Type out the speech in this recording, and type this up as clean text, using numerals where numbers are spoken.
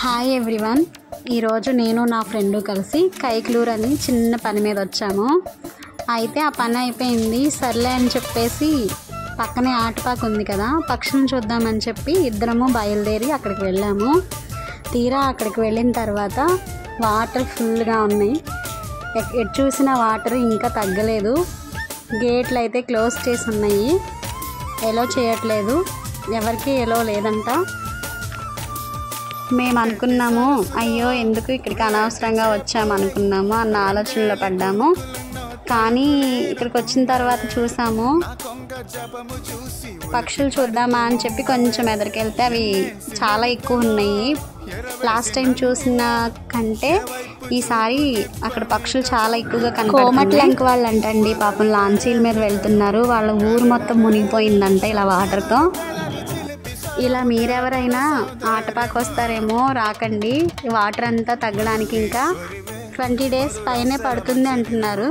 Hi everyone. ఈరోజు నేను నా ఫ్రెండ్ కలిసి కైక్లూర్ అని చిన్న పని మీద వచ్చాము. అయితే ఆ పని అయిపోయింది సర్లే అని చెప్పేసి పక్కనే ఆటపాక ఉంది కదా, పక్షులను చూద్దామని చెప్పి ఇద్దరము బయలుదేరి అక్కడికి వెళ్ళాము. తీరా అక్కడికి వెళ్ళిన తర్వాత వాటర్ ఫుల్గా ఉన్నాయి. ఎటు చూసిన వాటర్ ఇంకా తగ్గలేదు. గేట్లు అయితే క్లోజ్ చేసి ఉన్నాయి, ఎలో చేయట్లేదు, ఎవరికి ఎలో లేదంట. మేము అనుకున్నాము అయ్యో ఎందుకు ఇక్కడికి అనవసరంగా వచ్చాము అనుకున్నాము అన్న ఆలోచనలో పడ్డాము. కానీ ఇక్కడికి వచ్చిన తర్వాత చూసాము, పక్షులు చూద్దామా అని చెప్పి కొంచెం ఎదురుకెళ్తే అవి చాలా ఎక్కువ ఉన్నాయి. లాస్ట్ టైం చూసిన కంటే ఈసారి అక్కడ పక్షులు చాలా ఎక్కువగా కనపడుతున్నాయి. కోమట్లంక వాళ్ళు అంటండి పాపం లాంచీల మీద వెళ్తున్నారు, వాళ్ళ ఊరు మొత్తం మునిగిపోయిందంట ఇలా వాటర్తో. ఇలా మీరెవరైనా ఆటపాకు వస్తారేమో, రాకండి. వాటర్ అంతా తగ్గడానికి ఇంకా 20 days పైనే పడుతుంది అంటున్నారు.